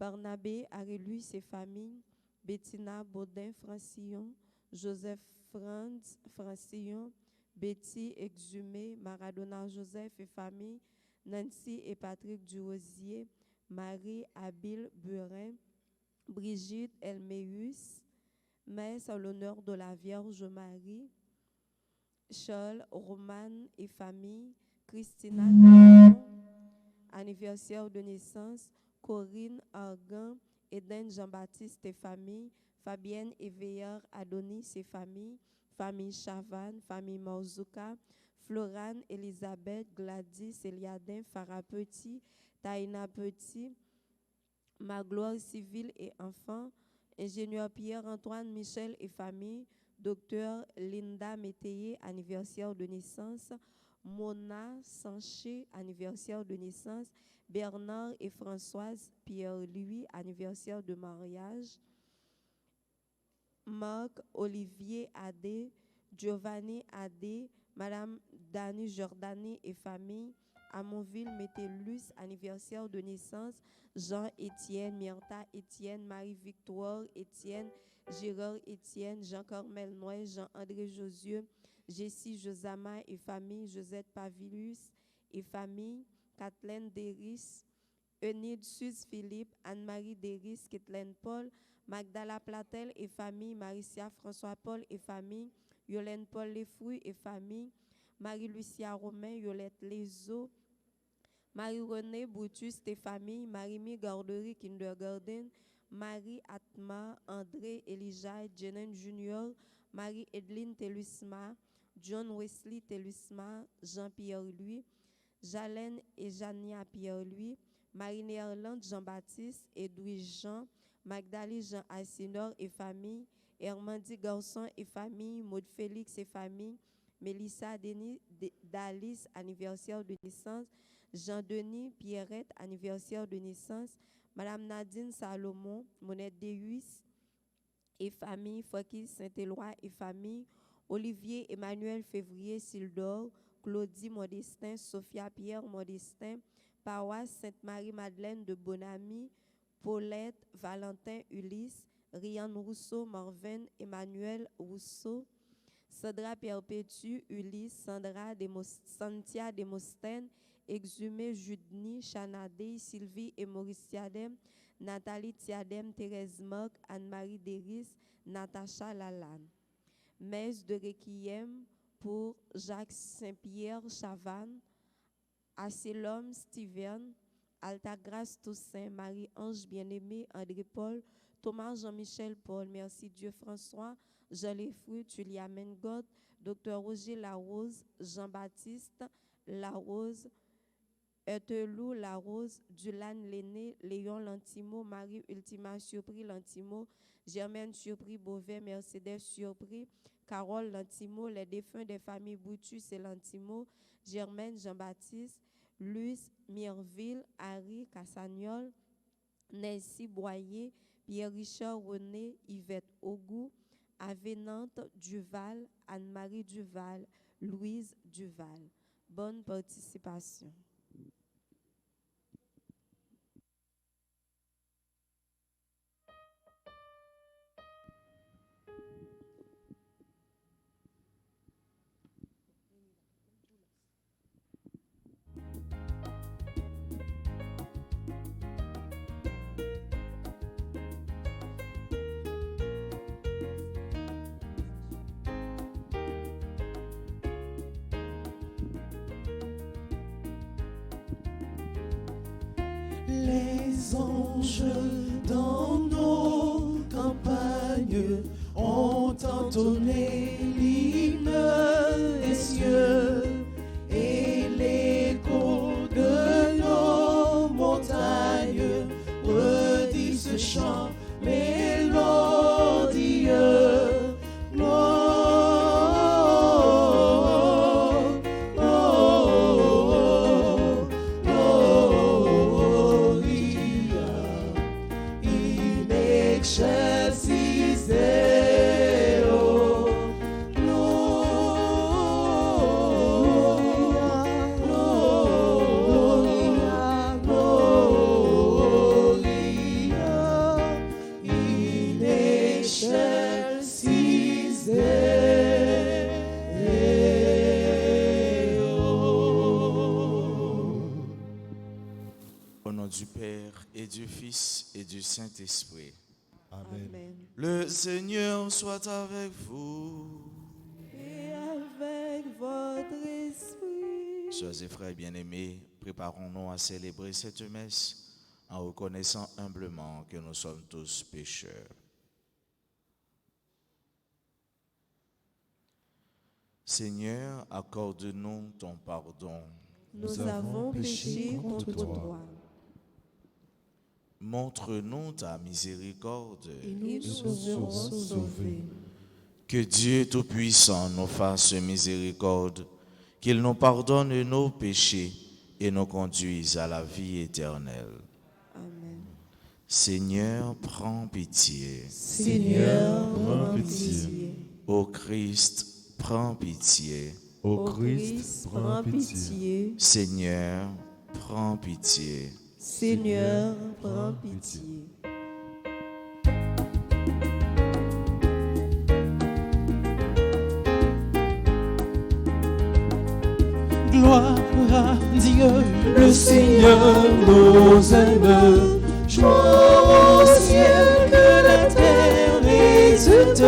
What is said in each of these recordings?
Barnabé, Aréluis et famille, Bettina Baudin Francillon, Joseph Franz Francillon, Betty Exhumé, Maradona Joseph et famille, Nancy et Patrick Durosier, Marie Habile Burin, Brigitte Elméus, messe en l'honneur de la Vierge Marie, Charles, Romane et famille, Christina anniversaire de naissance, Corinne Argan, Eden Jean-Baptiste et famille, Fabienne Éveilleur Adonis et famille, famille Chavannes, famille Morzouka, Florane Elisabeth, Gladys Eliadin, Farah Petit, Taïna Petit, Magloire civile et enfants, ingénieur Pierre-Antoine Michel et famille, docteur Linda Métayer, anniversaire de naissance, Mona Sanché, anniversaire de naissance, Bernard et Françoise Pierre-Louis, anniversaire de mariage, Marc Olivier Adé, Giovanni Adé, Madame Dani Jordani et famille, Amonville Métellus, anniversaire de naissance, Jean-Étienne, Myrta Étienne, Marie-Victoire Étienne, Gérard Étienne, Jean-Cormel Noël, Jean-André Josieux, Jessie Josama et famille, Josette Pavilus et famille, Kathleen Deris, Eunide Suze Philippe, Anne-Marie Deris, Kathleen Paul, Magdala Platel et famille, Maricia François Paul et famille, Yolène Paul Lefruy et famille, Marie-Lucia Romain, Yolette Lezo, Marie-Renée Brutus et famille, Marie-Mi Garderie Kindergarten, Marie Atma, André Elijah, Jennen Junior, Marie-Edline Telusma, John Wesley Telusma, Jean-Pierre Louis, Jalène et Jania Pierre Louis, Marie-Néerlande Jean-Baptiste, Edwige Jean, Magdali Jean Assinor et famille, Hermandi Garçon et famille, Maud Félix et famille, Mélissa Denis Dalis, anniversaire de naissance, Jean-Denis Pierrette, anniversaire de naissance, Madame Nadine Salomon, Monette Dehuis et famille, Fakis Saint-Éloi et famille, Olivier Emmanuel Février Sildor, Claudie Modestin, Sophia Pierre Modestin, Paroisse Sainte-Marie-Madeleine de Bonamy, Paulette Valentin Ulysse, Rian Rousseau, Morven Emmanuel Rousseau, Sandra Perpétue Ulysse, Santia Demostène, Exhumé Judny, Chanadé, Sylvie et Maurice Tiadem, Nathalie Tiadem, Thérèse Moc, Anne-Marie Deris, Natacha Lalanne. Messe de Requiem pour Jacques Saint-Pierre Chavannes, Asselom Steven, Altagrace Toussaint, Marie-Ange Bien-Aimée, André-Paul, Thomas Jean-Michel Paul, Merci Dieu François, Jean Lefruy, Tulia Mengot, Dr Roger Larose, Jean-Baptiste Larose, Eutelou Larose, Dulan Léné, Léon Lantimo, Marie Ultima Surpris Lantimo, Germaine Surpris Beauvais, Mercedes Surpris, Carole Lantimo, les défunts des familles Boutus et Lantimo, Germaine Jean-Baptiste, Luce Mirville, Harry Cassagnol, Nancy Boyer, Pierre-Richard René, Yvette Ogou, Avenante Duval, Anne-Marie Duval, Louise Duval. Bonne participation. Les anges dans nos campagnes ont entonné l'hymne des cieux et l'écho de nos montagnes redit ce chant mélodieux. du Père et du Fils et du Saint-Esprit. Amen. Amen. Le Seigneur soit avec vous. Et avec votre esprit. Sœurs et frères bien-aimés, préparons-nous à célébrer cette messe en reconnaissant humblement que nous sommes tous pécheurs. Seigneur, accorde-nous ton pardon. Nous avons péché contre toi. Montre-nous ta miséricorde. Et nous serons sauvés. Que Dieu Tout-Puissant nous fasse miséricorde, qu'il nous pardonne nos péchés et nous conduise à la vie éternelle. Amen. Seigneur, prends pitié. Seigneur, prends pitié. Ô Christ, prends pitié. Ô Christ, prends pitié. Seigneur, prends pitié. Seigneur, prends pitié. Gloire à Dieu, le Seigneur nous aime. Joie au ciel que la terre exulte.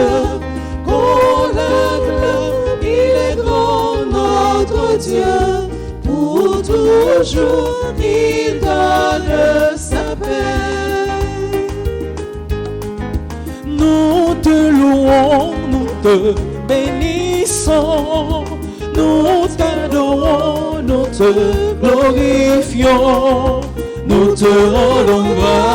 Qu'on l'acclame, il est grand notre Dieu. Pour toujours, il donne sa paix. Nous te louons, nous te bénissons. Nous t'adorons, nous te glorifions, nous te rendons grâce.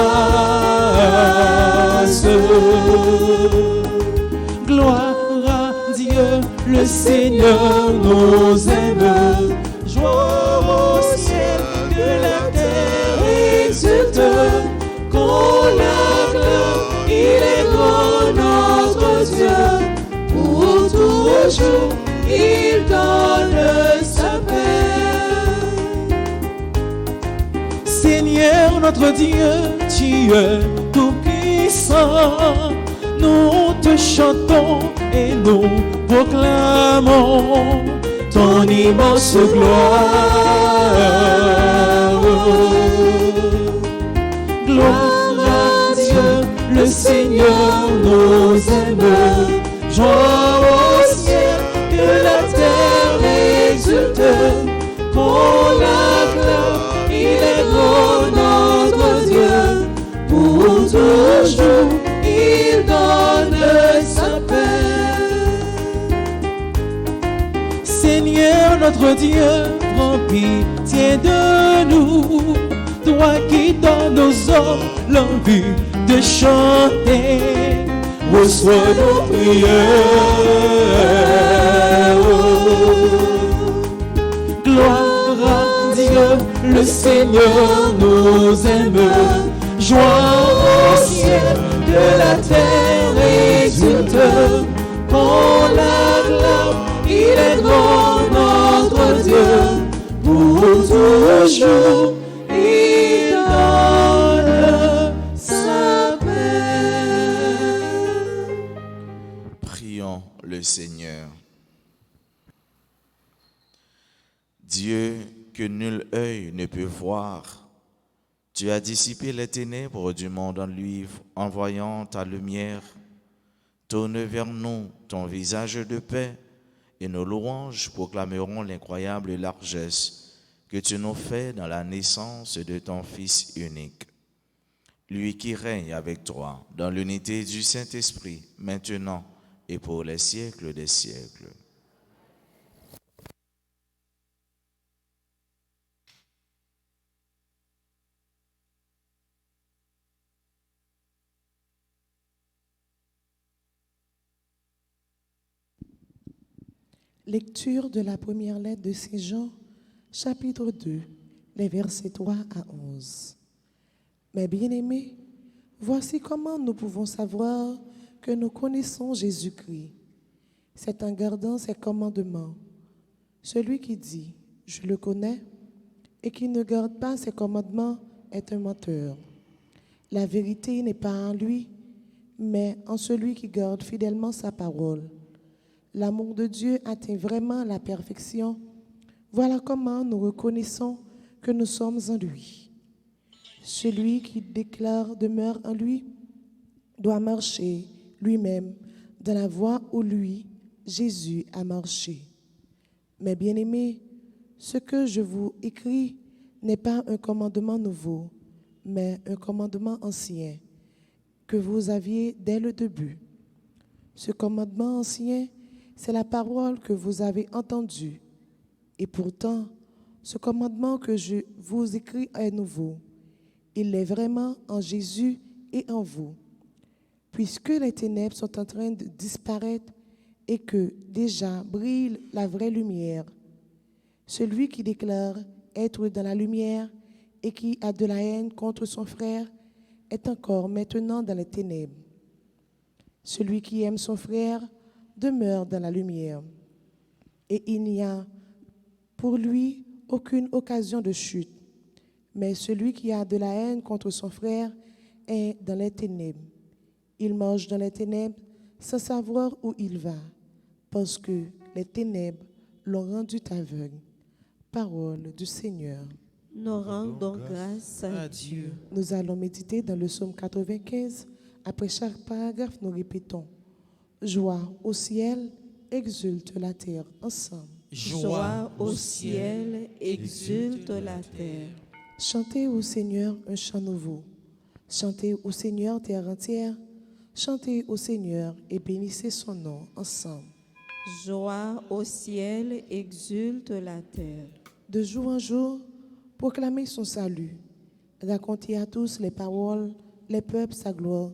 Gloire à Dieu, le Seigneur nous aime. Joie au ciel, que la terre exulte. Qu'on l'acclame, il est grand notre Dieu. Pour toujours, il donne sa paix. Seigneur notre Dieu, tu es tout puissant. Nous te chantons et nous proclamons ton immense gloire. Gloire à Dieu, le Seigneur nous aime. Joie au ciel, que la terre exulte. Qu'on l'acclame, il est grand notre Dieu. Pour toujours, il donne sa paix. Seigneur notre Dieu, prends pitié de nous. Toi qui donnes aux hommes l'envie de chanter, reçois nos prières. Gloire à Dieu, le Seigneur nous aime. Joie au ciel, que la terre exulte. Qu'on l'acclame, il est grand notre Dieu. Pour toujours, il donne sa paix. Prions le Seigneur. Dieu que nul œil ne peut voir, tu as dissipé les ténèbres du monde en lui, envoyant ta lumière. Tourne vers nous ton visage de paix, et nos louanges proclameront l'incroyable largesse que tu nous fais dans la naissance de ton Fils unique. Lui qui règne avec toi dans l'unité du Saint-Esprit, maintenant et pour les siècles des siècles. Lecture de la première lettre de Saint Jean, chapitre 2, les versets 3 à 11. Mes bien-aimés, voici comment nous pouvons savoir que nous connaissons Jésus-Christ. C'est en gardant ses commandements. Celui qui dit « Je le connais » et qui ne garde pas ses commandements est un menteur. La vérité n'est pas en lui, mais en celui qui garde fidèlement sa parole. L'amour de Dieu atteint vraiment la perfection. Voilà comment nous reconnaissons que nous sommes en lui. Celui qui déclare demeure en lui doit marcher lui-même dans la voie où lui, Jésus, a marché. Mes bien-aimés, ce que je vous écris n'est pas un commandement nouveau, mais un commandement ancien que vous aviez dès le début. Ce commandement ancien, c'est la parole que vous avez entendue. Et pourtant, ce commandement que je vous écris est nouveau. Il est vraiment en Jésus et en vous. Puisque les ténèbres sont en train de disparaître et que déjà brille la vraie lumière, celui qui déclare être dans la lumière et qui a de la haine contre son frère est encore maintenant dans les ténèbres. Celui qui aime son frère demeure dans la lumière et il n'y a pour lui aucune occasion de chute. Mais celui qui a de la haine contre son frère est dans les ténèbres. Il marche dans les ténèbres sans savoir où il va, parce que les ténèbres l'ont rendu aveugle. Parole du Seigneur. Nous rendons grâce à Dieu. Nous allons méditer dans le psaume 95. Après chaque paragraphe, nous répétons « Joie au ciel, exulte la terre » ensemble. Joie au ciel, exulte la terre. Chantez au Seigneur un chant nouveau. Chantez au Seigneur terre entière. Chantez au Seigneur et bénissez son nom ensemble. Joie au ciel, exulte la terre. De jour en jour, proclamez son salut. Racontez à tous les paroles, les peuples sa gloire.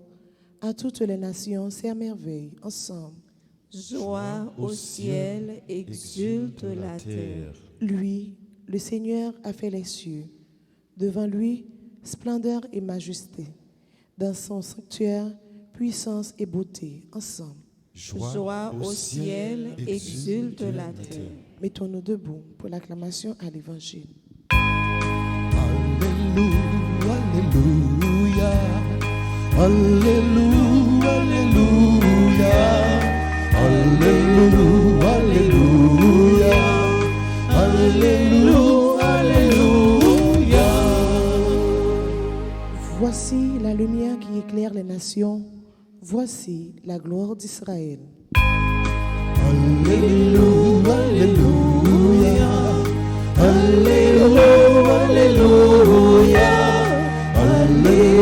À toutes les nations ses merveilles ensemble. Joie au ciel, exulte la terre. Lui, le Seigneur, a fait les cieux. Devant lui, splendeur et majesté. Dans son sanctuaire, puissance et beauté ensemble. Joie au ciel, exulte la terre. Mettons-nous debout pour l'acclamation à l'Évangile. Alléluia, Alléluia, Alléluia, Alléluia, Alléluia, Alléluia, Alléluia. Voici la lumière qui éclaire les nations. Voici la gloire d'Israël. Alléluia, Alléluia, Alléluia, Alléluia, Alléluia,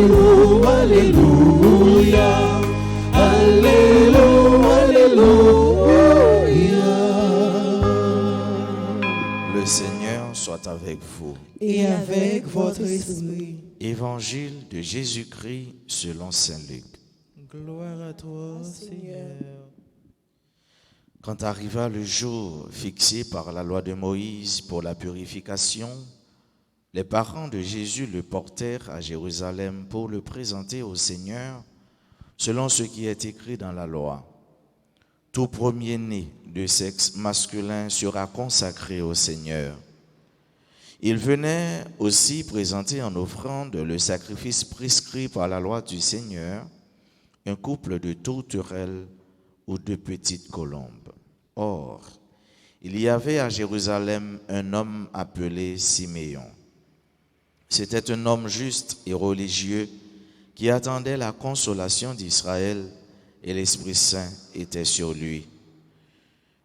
Alléluia, Alléluia. Le Seigneur soit avec vous. Et avec votre esprit. Évangile de Jésus-Christ selon saint Luc. Gloire à toi, Seigneur. Quand arriva le jour fixé par la loi de Moïse pour la purification, les parents de Jésus le portèrent à Jérusalem pour le présenter au Seigneur, selon ce qui est écrit dans la loi. Tout premier-né de sexe masculin sera consacré au Seigneur. Il venait aussi présenter en offrande le sacrifice prescrit par la loi du Seigneur, un couple de tourterelles ou de petites colombes. Or, il y avait à Jérusalem un homme appelé Siméon. C'était un homme juste et religieux qui attendait la consolation d'Israël et l'Esprit Saint était sur lui.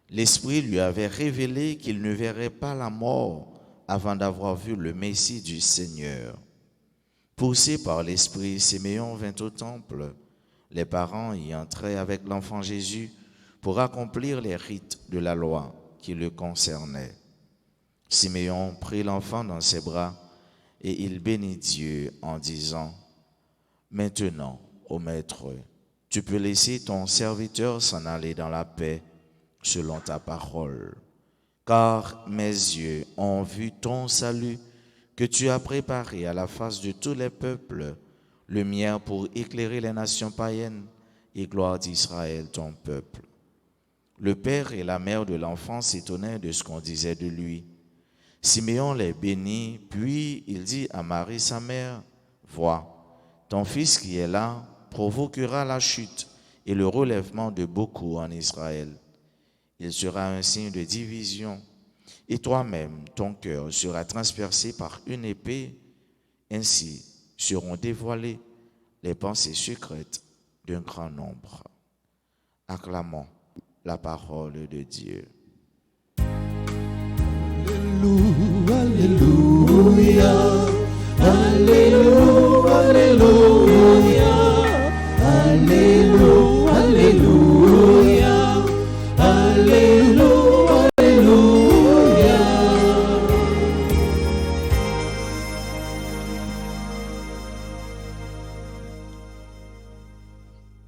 L'Esprit lui avait révélé qu'il ne verrait pas la mort avant d'avoir vu le Messie du Seigneur. Poussé par l'Esprit, Siméon vint au temple. Les parents y entraient avec l'enfant Jésus pour accomplir les rites de la loi qui le concernaient. Siméon prit l'enfant dans ses bras et il bénit Dieu en disant : « Maintenant, ô Maître, tu peux laisser ton serviteur s'en aller dans la paix selon ta parole. Car mes yeux ont vu ton salut que tu as préparé à la face de tous les peuples, lumière pour éclairer les nations païennes et gloire d'Israël, ton peuple. » Le père et la mère de l'enfant s'étonnaient de ce qu'on disait de lui. Siméon les bénit, puis il dit à Marie, sa mère : « Vois, ton fils qui est là provoquera la chute et le relèvement de beaucoup en Israël. Il sera un signe de division, et toi-même, ton cœur sera transpercé par une épée. Ainsi, seront dévoilées les pensées secrètes d'un grand nombre. Acclamons la parole de Dieu. Alléluia, Alléluia, Alléluia, Alléluia, Alléluia, Alléluia, Alléluia.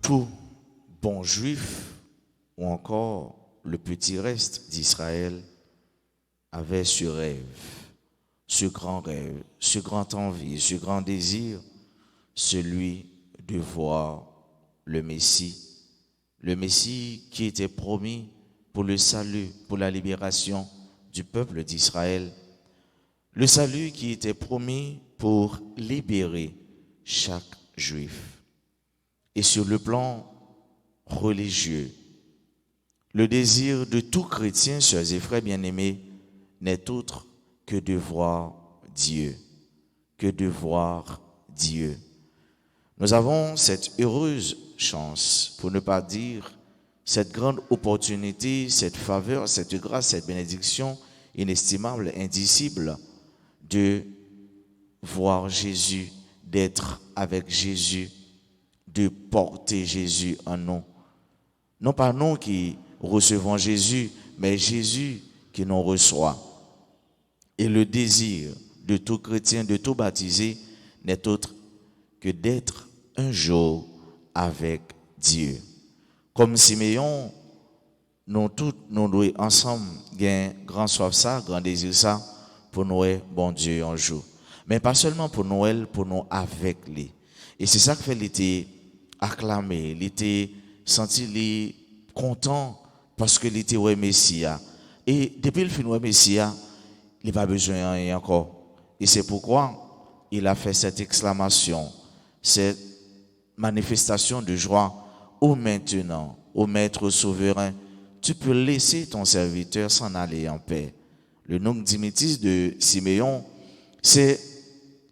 Tout bon juif ou encore le petit reste d'Israël avait ce rêve, ce grand envie, ce grand désir, celui de voir le Messie qui était promis pour le salut, pour la libération du peuple d'Israël, le salut qui était promis pour libérer chaque juif. Et sur le plan religieux, le désir de tout chrétien, sœurs et frères bien-aimés, n'est autre que de voir Dieu, Nous avons cette heureuse chance, pour ne pas dire cette grande opportunité, cette faveur, cette grâce, cette bénédiction inestimable, indicible, de voir Jésus, d'être avec Jésus, de porter Jésus en nous. Non pas nous qui recevons Jésus, mais Jésus qui nous reçoit. Et le désir de tout chrétien, de tout baptisé, n'est autre que d'être un jour avec Dieu. Comme Siméon, nous tous, nous devons ensemble gagner grand soif ça, grand désir ça, pour nous, bon Dieu, un jour. Mais pas seulement pour Noël, pour nous avec lui. Et c'est ça que fait l'été acclamé, l'été senti lui content parce que l'été ouais Messia. Et depuis le film ouais Messia, il n'a pas besoin de rien encore. Et c'est pourquoi il a fait cette exclamation, cette manifestation de joie. Ô maintenant, ô Maître souverain, tu peux laisser ton serviteur s'en aller en paix. Le nom d'Imitis de Siméon, il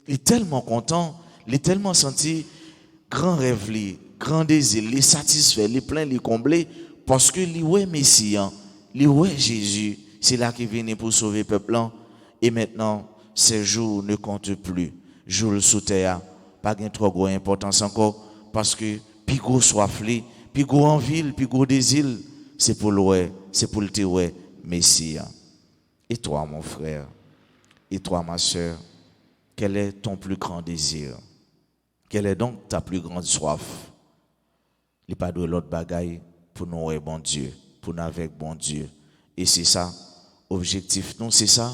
est tellement content, il est tellement senti grand rêve, grand désir, il est satisfait, il est plein, il est comblé, parce que lui ouais Messie, lui ouais Jésus, c'est là qu'il vient pour sauver le peuple. Et maintenant, ces jours ne comptent plus. Jours sous terre, pas de trop grande importance encore, parce que plus gros soif, plus gros envie, plus gros désir, c'est pour le ouais Messie. Et toi, mon frère, et toi, ma soeur, quel est ton plus grand désir? Quelle est donc ta plus grande soif? Il n'y a pas de l'autre bagaille pour nous ouais bon Dieu, pour nous avec bon Dieu. Et c'est ça, objectif nous, c'est ça,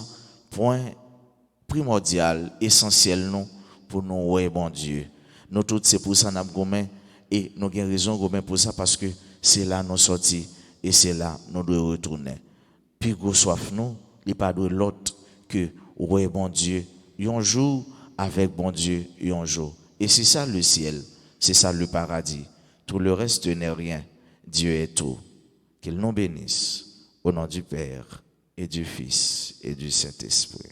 point primordial, essentiel nous, pour nous ouais bon Dieu. Nous tous, c'est pour ça nous avons gommé, et nous avons raison gommé pour ça, parce que c'est là nous sortis, et c'est là nous devons retourner. Puis gros soif nous, il n'y a pas de l'autre que ouais bon Dieu, un jour avec bon Dieu, un jour. Et c'est ça le ciel, c'est ça le paradis. Tout le reste n'est rien. Dieu est tout. Qu'il nous bénisse. Au nom du Père et du Fils et du Saint-Esprit.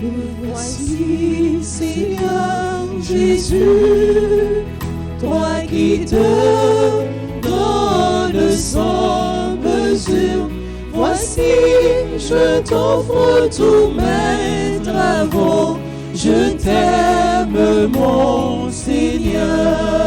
Nous voici, Seigneur Jésus, toi qui te donnes sans mesure. Voici, je t'offre tous mes travaux, je t'aime, mon Seigneur.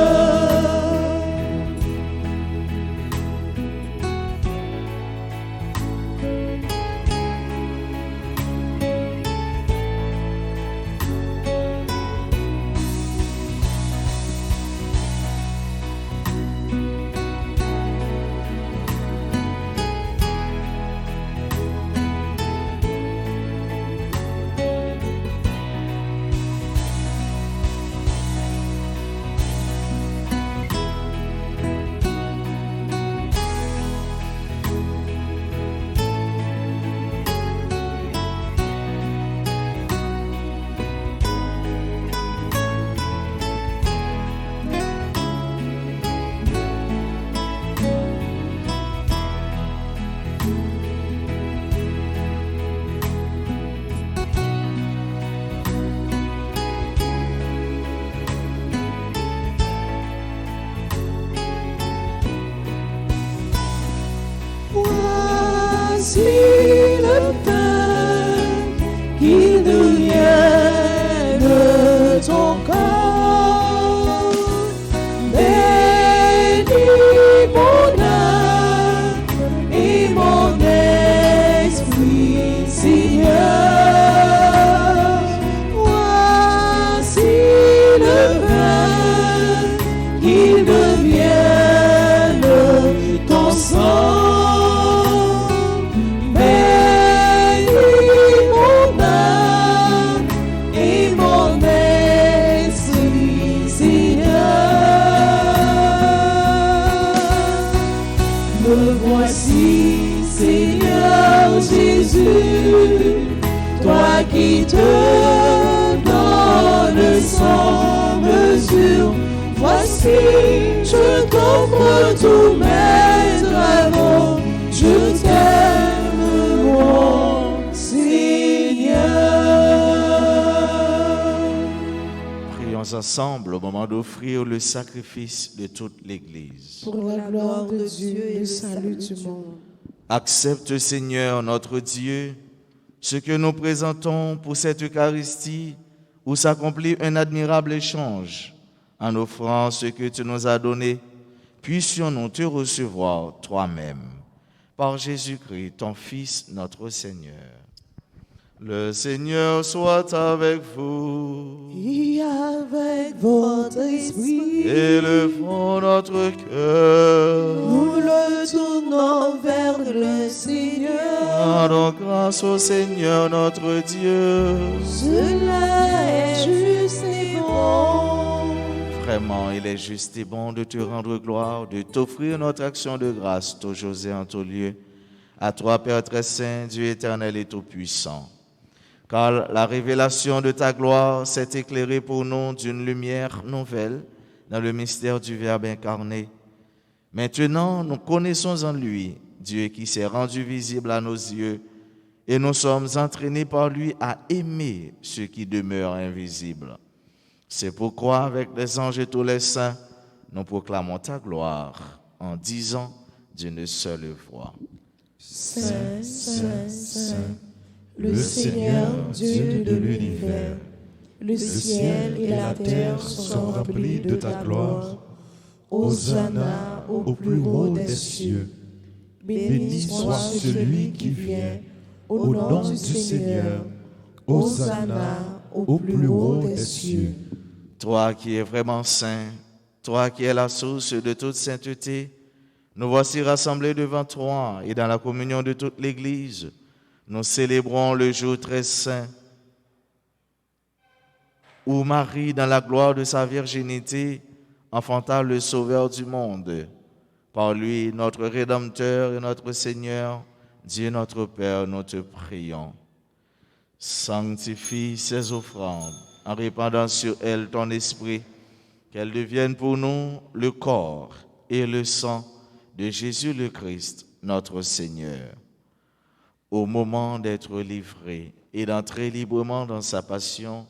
Voici le pain qui devienne ton corps. Bénis mon âme et mon esprit, Seigneur. Voici le pain qui devienne ton sang. Voici, Seigneur Jésus, toi qui te donnes sans mesure. Voici, je t'offre tous mes travaux, je t'aime, mon Seigneur. Prions ensemble au moment d'offrir le sacrifice de toute l'Église. Pour la gloire de Dieu et le salut du monde. Accepte, Seigneur, notre Dieu, ce que nous présentons pour cette Eucharistie où s'accomplit un admirable échange. En offrant ce que tu nous as donné, puissions-nous te recevoir toi-même. Par Jésus-Christ, ton Fils, notre Seigneur. Le Seigneur soit avec vous. Et avec votre esprit, Élevons notre cœur. nous le tournons vers le Seigneur. Rendons grâce au Seigneur notre Dieu. Cela est juste et bon. Vraiment, il est juste et bon de te rendre gloire, de t'offrir notre action de grâce, toujours et en tout lieu. À toi, Père très saint, Dieu éternel et tout-puissant. Car la révélation de ta gloire s'est éclairée pour nous d'une lumière nouvelle dans le mystère du Verbe incarné. Maintenant, nous connaissons en lui Dieu qui s'est rendu visible à nos yeux et nous sommes entraînés par lui à aimer ceux qui demeurent invisibles. C'est pourquoi, avec les anges et tous les saints, nous proclamons ta gloire en disant d'une seule voix. Saint, Saint, Saint, le Seigneur Dieu de l'univers, le ciel et la terre sont remplis de ta gloire. Hosanna au plus haut des cieux. Béni soit celui qui vient au nom du Seigneur. Hosanna au plus haut des cieux. Toi qui es vraiment saint, toi qui es la source de toute sainteté, nous voici rassemblés devant toi et dans la communion de toute l'Église. Nous célébrons le jour très saint où Marie, dans la gloire de sa virginité, enfanta le Sauveur du monde. Par lui, notre Rédempteur et notre Seigneur, Dieu notre Père, nous te prions. Sanctifie ces offrandes en répandant sur elles ton esprit, qu'elles deviennent pour nous le corps et le sang de Jésus le Christ, notre Seigneur. Au moment d'être livré et d'entrer librement dans sa passion,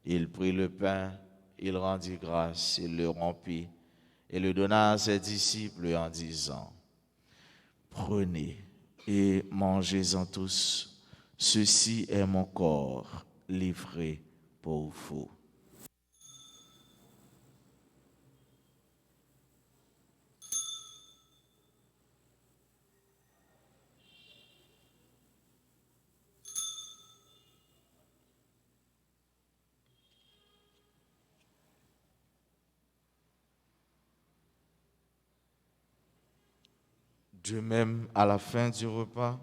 il prit le pain, il rendit grâce, il le rompit et le donna à ses disciples en disant : Prenez et mangez-en tous, ceci est mon corps livré pour vous. De même, à la fin du repas,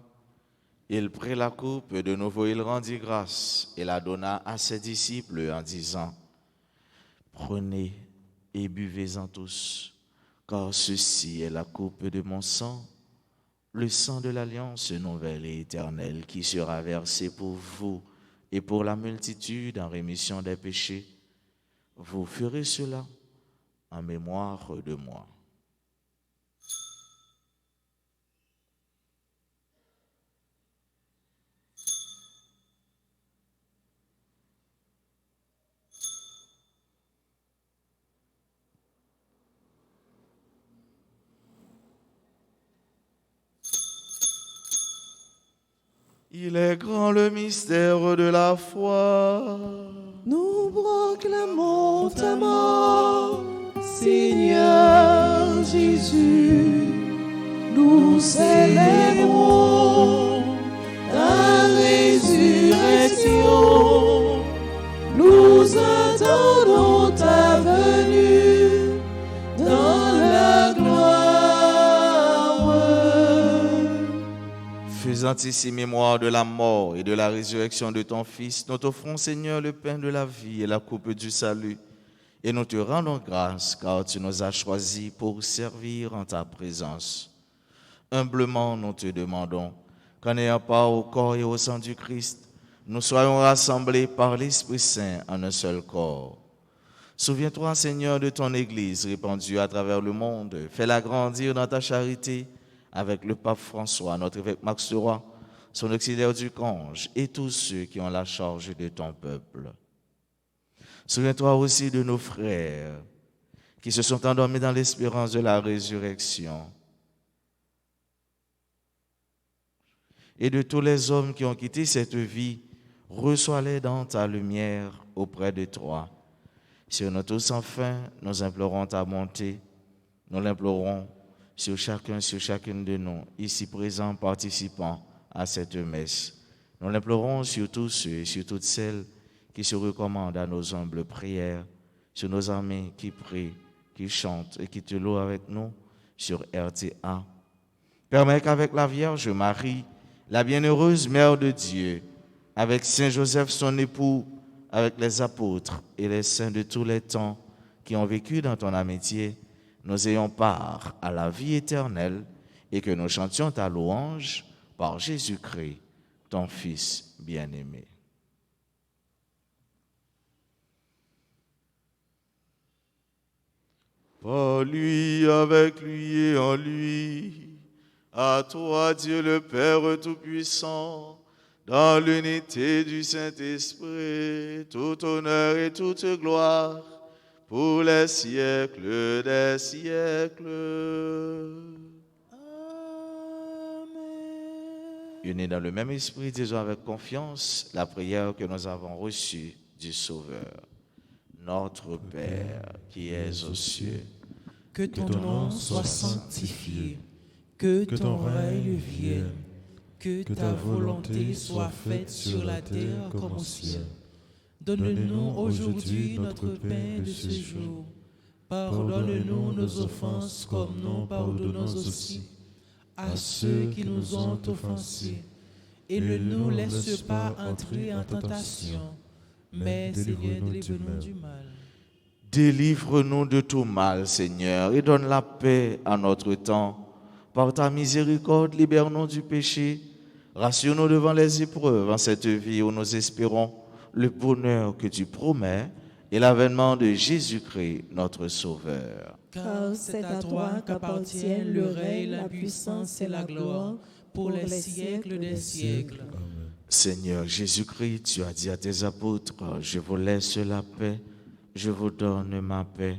il prit la coupe, de nouveau il rendit grâce et la donna à ses disciples en disant : Prenez et buvez-en tous, car ceci est la coupe de mon sang, le sang de l'alliance nouvelle et éternelle qui sera versé pour vous et pour la multitude en rémission des péchés. Vous ferez cela en mémoire de moi. Il est grand le mystère de la foi. Nous proclamons ta mort, Seigneur Jésus. Nous célébrons ta résurrection. Nous attendons ta venue dans la gloire. Faisant ici mémoire de la mort et de la résurrection de ton Fils, nous t'offrons, Seigneur, le pain de la vie et la coupe du salut. Et nous te rendons grâce, car tu nous as choisis pour servir en ta présence. Humblement, nous te demandons qu'en ayant part au corps et au sang du Christ, nous soyons rassemblés par l'Esprit Saint en un seul corps. Souviens-toi, Seigneur, de ton Église répandue à travers le monde. Fais-la grandir dans ta charité avec le pape François, notre évêque Max Leroy, son auxiliaire du Cange et tous ceux qui ont la charge de ton peuple. Souviens-toi aussi de nos frères qui se sont endormis dans l'espérance de la résurrection et de tous les hommes qui ont quitté cette vie. Reçois-les dans ta lumière auprès de toi. Sur nous tous, enfin, nous implorons ta bonté. Nous l'implorons sur chacun, sur chacune de nous, ici présents, participants à cette messe. Nous l'implorons sur tous ceux et sur toutes celles qui se recommandent à nos humbles prières, sur nos amis qui prient, qui chantent et qui te louent avec nous sur RTA. Permets qu'avec la Vierge Marie, la bienheureuse Mère de Dieu, avec Saint Joseph son époux, avec les apôtres et les saints de tous les temps qui ont vécu dans ton amitié, nous ayons part à la vie éternelle et que nous chantions ta louange par Jésus-Christ, ton Fils bien-aimé. Par lui, avec lui et en lui, à toi Dieu le Père Tout-Puissant, dans l'unité du Saint-Esprit, tout honneur et toute gloire, pour les siècles des siècles. Amen. Unis dans le même esprit, disons avec confiance la prière que nous avons reçue du Sauveur. Notre Père qui es aux cieux, Que ton nom soit sanctifié, que ton règne vienne, que ta volonté soit faite sur la terre comme au ciel. Donne-nous aujourd'hui notre pain de ce jour. Pardonne-nous nos offenses comme nous pardonnons aussi à ceux qui nous ont offensés. Et ne nous laisse pas entrer en tentation, mais Seigneur, délivre-nous du mal. délivre-nous de tout mal, Seigneur, et donne la paix à notre temps. Par ta miséricorde, libère-nous du péché. Rassure-nous devant les épreuves en cette vie où nous espérons le bonheur que tu promets et l'avènement de Jésus-Christ, notre Sauveur. Car c'est à toi qu'appartiennent le règne, la puissance et la gloire pour les siècles des siècles. Seigneur Jésus-Christ, tu as dit à tes apôtres, je vous laisse la paix, je vous donne ma paix.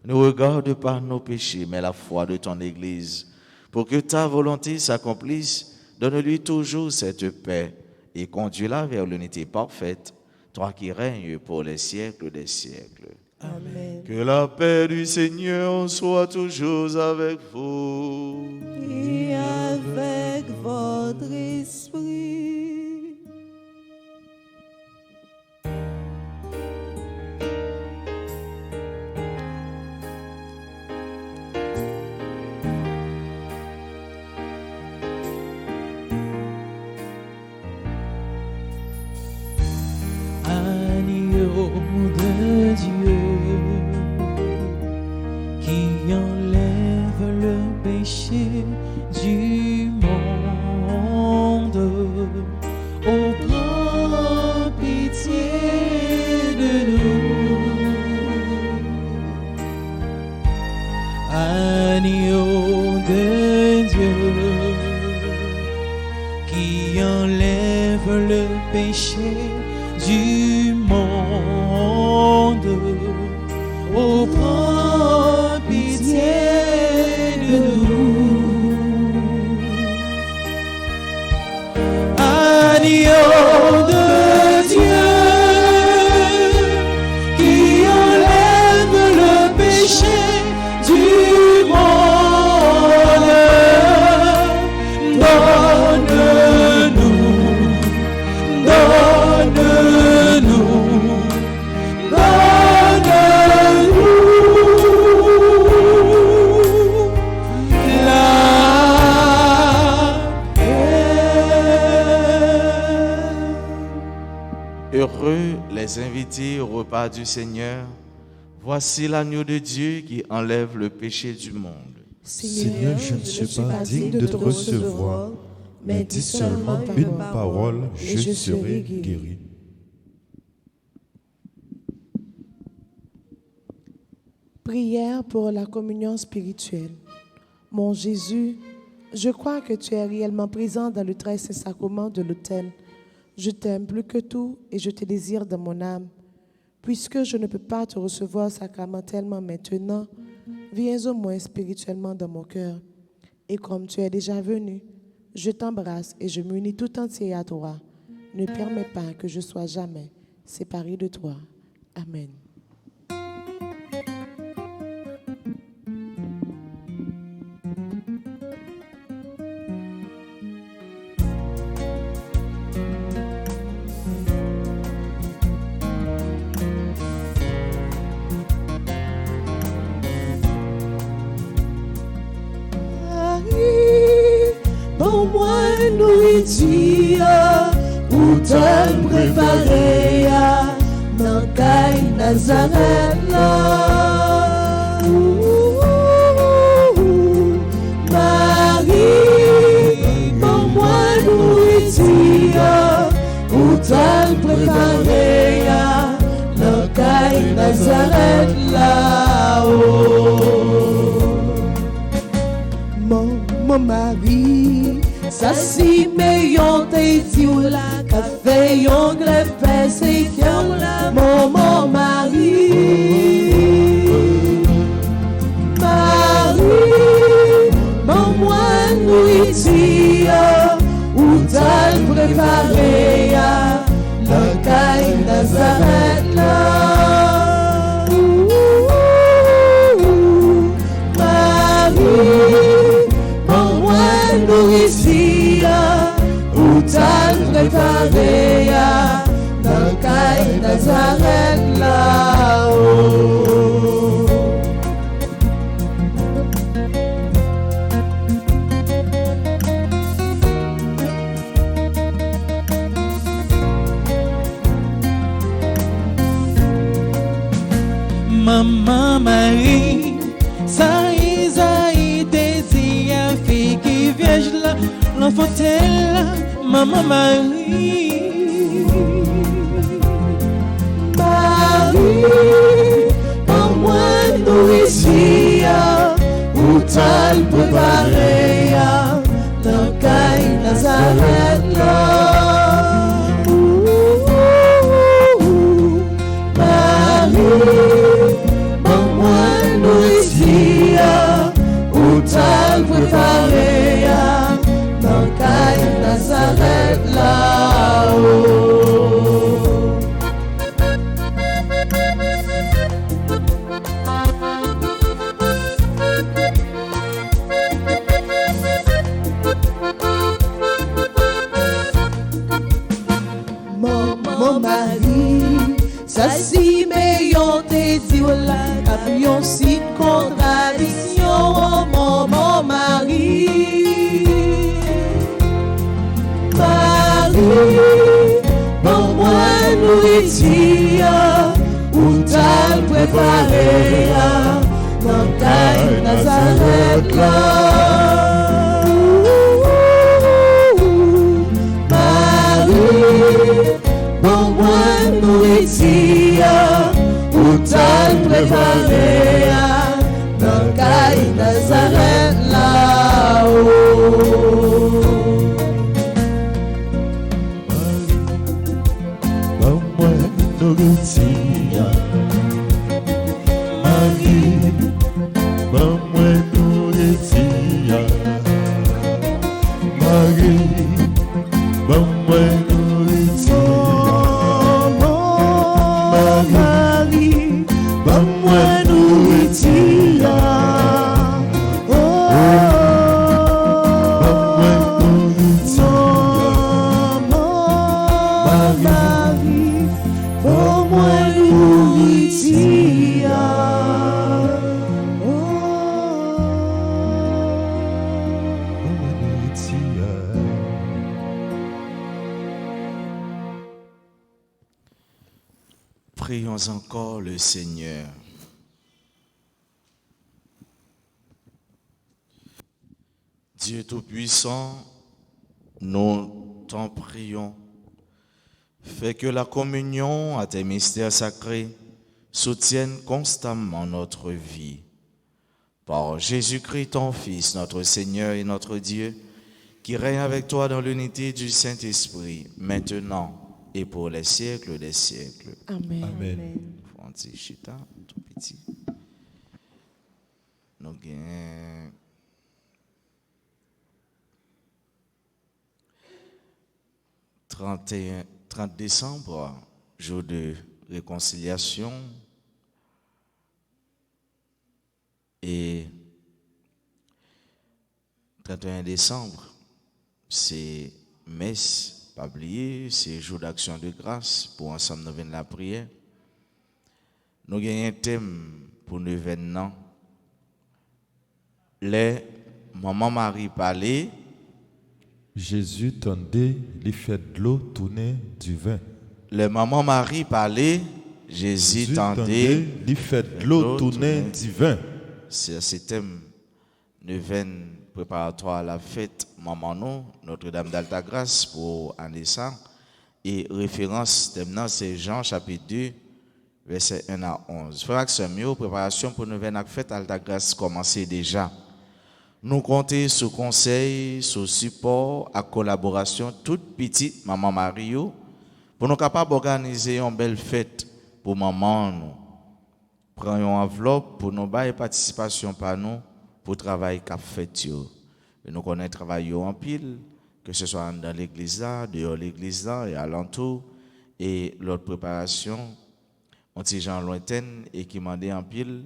Ne regarde pas nos péchés, mais la foi de ton Église. Pour que ta volonté s'accomplisse, donne-lui toujours cette paix et conduis-la vers l'unité parfaite, toi qui règnes pour les siècles des siècles. Amen. Que la paix du Seigneur soit toujours avec vous. Et avec votre esprit. Agneau de Dieu qui enlève le péché du monde, oh prends pitié de nous. Agneau de Dieu qui enlève le péché du monde, oh prends pitié de nous. pas du Seigneur. Voici l'agneau de Dieu qui enlève le péché du monde. Seigneur, je ne suis pas digne de te recevoir, mais dis seulement une parole, je serai guéri. Prière pour la communion spirituelle. Mon Jésus, je crois que tu es réellement présent dans le très saint sacrement de l'autel. Je t'aime plus que tout et je te désire dans mon âme. Puisque je ne peux pas te recevoir sacramentellement maintenant, viens au moins spirituellement dans mon cœur. Et comme tu es déjà venu, je t'embrasse et je m'unis tout entier à toi. Ne permets pas que je sois jamais séparé de toi. Amen. Pour te préparer dans Caï Nazareth là. Marie, pour moi nourriture, pour te préparer dans Caï Nazareth là. Mon mari, ça si meilleur te dit ou la café yon greffe c'est yon la mon mari. Marie, mon moi nourriture ou t'as préparé le Caï Nazareth là. Marie, nourriture, où t'as préparé dans Caï Nazareth là-haut. Maman Marie, ça Isaïe désire fille qui vierge là, l'enfant là, maman Marie. Marie, pour moi nourriture, où t'as préparé dans Caï Nazareth là. T'as préparé dans Caï Nazareth là-haut. Mon mari, ça si meilleur te dit la camion si contradiction. Mon mari, Marie, pour moi nourriture, où t'as préparé dans Caï Nazareth là. Marie, pour moi nourriture, où t'as préparé dans Caï Nazareth là-haut. Maman nourriture, Marie, maman nourriture, Marie, maman nourriture, Marie, maman nourriture. Prions encore le Seigneur. Dieu Tout-Puissant, nous t'en prions. Fais que la communion à tes mystères sacrés soutienne constamment notre vie. Par Jésus-Christ, ton Fils, notre Seigneur et notre Dieu, qui règne avec toi dans l'unité du Saint-Esprit, maintenant et pour les siècles des siècles. Amen. Amen. Francis Chita, tout petit. Nous avons 30 décembre, jour de réconciliation, et 31 décembre, c'est messe, pas oublier, c'est jour d'action de grâce pour ensemble nous venir la prière. Nous avons un thème pour nous venir. Les Maman Marie parlait. Jésus tendait les fait de l'eau tourner du vin. Les Maman Marie parlait. Jésus tendait les fait de l'eau tourner du vin. C'est ce thème neuvaine préparatoire à la fête Maman nous, Notre-Dame d'Altagrace pour année ça. Et référence thème c'est Jean chapitre 2 verset 1 à 11. Frères et sœurs, préparation pour nous venir à la fête Altagrace commencer déjà. Nous comptons sur conseil, sur support, à collaboration toute petite Maman Mario pour nous capables d'organiser une belle fête pour maman nous. Prenons une enveloppe pour nous bailler participation par nous pour travail qu'a fait yo. Et nous connaissons travail en pile, que ce soit dans l'église là, dehors l'église là et alentour, et l'autre préparation, on petit gens lointaine et qui demandait en pile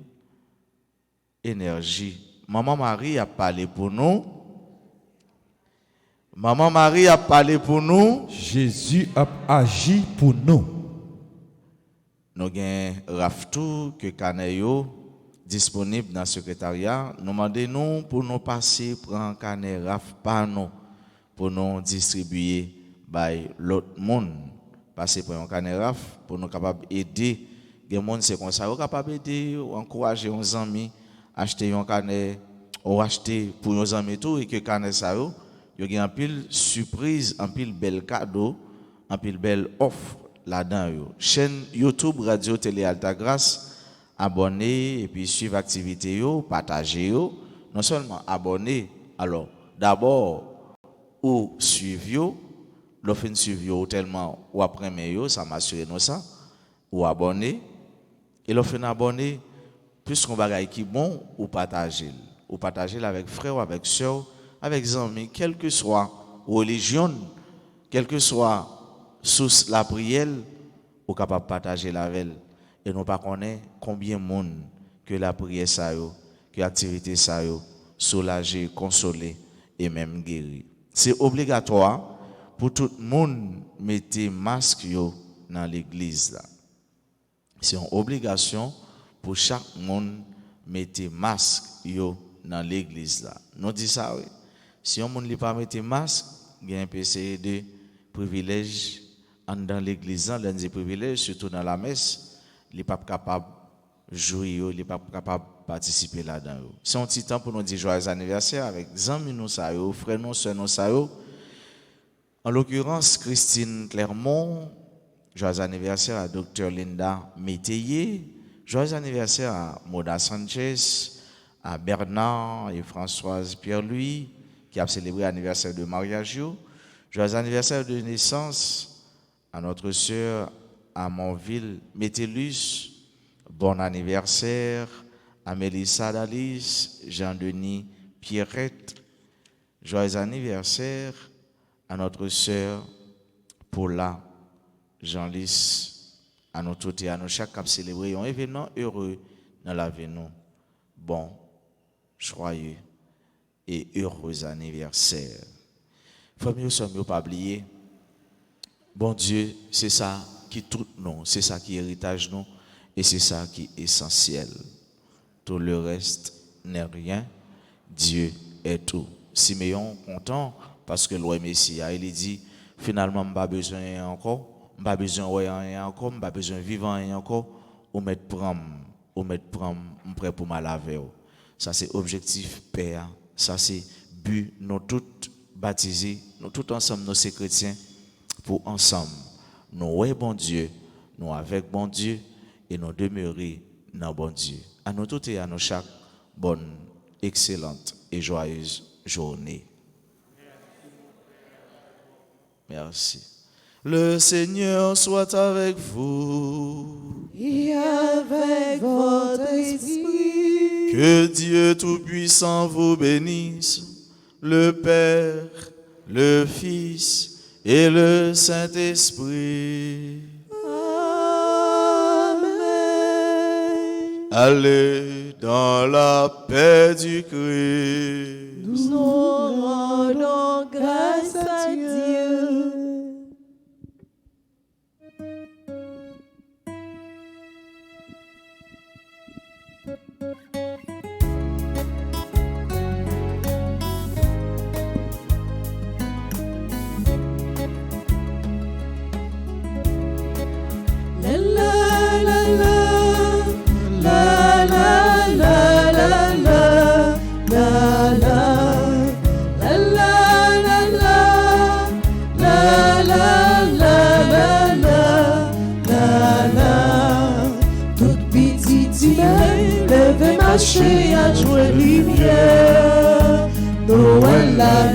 énergie. Maman Marie a parlé pour nous. Maman Marie a parlé pour nous. Jésus a agi pour nous. Nous avons Raftou que Kaneyo disponible dans le secrétariat. Nous demandons pour nous passer prendre Kané Raf par nous pour nous distribuer by l'autre monde. Passer pour un Kané Raf pour nous capable aider. Les gens c'est comme ça, capable aider, encourager nos amis, acheter un Kané ou acheter pour nos amis tout et que Kané ça yo, il y a un pile surprise, un pile bel cadeau, un pile belle offre là-dedans. Chaîne YouTube Radio Télé Altagrace, abonnez et puis suivre l'activité, partagez. Non seulement abonnez, alors d'abord ou suivre, l'offre suivre tellement ou après ça m'assure nous ça, ou abonnez, et l'offre abonner, plus qu'on bagaille qui bon, ou partager. Ou partager avec frère ou avec soeur, avec amis, quelle que soit religion, quelle que soit sous la prière, ou capable de partager la veille. Et nous pas connaît combien de monde que la prière ça yo, que l'activité ça yo, soulager, consoler et même guérir. C'est obligatoire pour tout le monde mettre masque yo dans l'église là. C'est une obligation pour chaque monde mettre masque yo dans l'église là. Nous dit ça oui. Si on ne pas mettre masque, il y a un PCE de privilège dans l'église, l'un des privilèges, surtout dans la messe, il n'est pas capable de jouer, il n'est pas capable de participer là-dedans. C'est un petit temps pour nous dire joyeux anniversaire avec des amis, nous, frères, nous, soeurs, nous. En l'occurrence, Christine Clermont, joyeux anniversaire à Dr. Linda Métayer, joyeux anniversaire à Moda Sanchez, à Bernard et Françoise Pierre-Louis, qui a célébré l'anniversaire de mariage. Joyeux anniversaire de naissance à notre sœur à Montville, Métellus. Bon anniversaire à Mélissa Dalis, Jean-Denis Pierrette. Joyeux anniversaire à notre sœur Paula Jean-Lys. À nous tous et à nous chaque qui célébrer un événement heureux dans l'avenir. Bon, joyeux et heureux anniversaire. Famille, nous pas oublier. Bon Dieu, c'est ça qui tout nous, c'est ça qui héritage nous et c'est ça qui est essentiel. Tout le reste n'est rien. Dieu est tout. Siméon content parce que le Messia, il dit finalement, je n'ai pas besoin encore, je n'ai pas besoin de rien encore, je n'ai pas besoin de vivre encore. ou mettre pram, prêt pour mal laver. Ça c'est objectif Père, ça c'est but nous tous baptisés, nous tous ensemble nous sommes chrétiens pour ensemble nous ouais bon Dieu, nous avec bon Dieu et nous demeurer dans bon Dieu. À nous tous et à nous chaque bonne, excellente et joyeuse journée. Merci. Le Seigneur soit avec vous. Et avec votre esprit. Que Dieu Tout-Puissant vous bénisse, le Père, le Fils et le Saint-Esprit. Amen. Allez dans la paix du Christ. Nous rendons grâce à Dieu. Levez marcher à jouer lumière, Noël la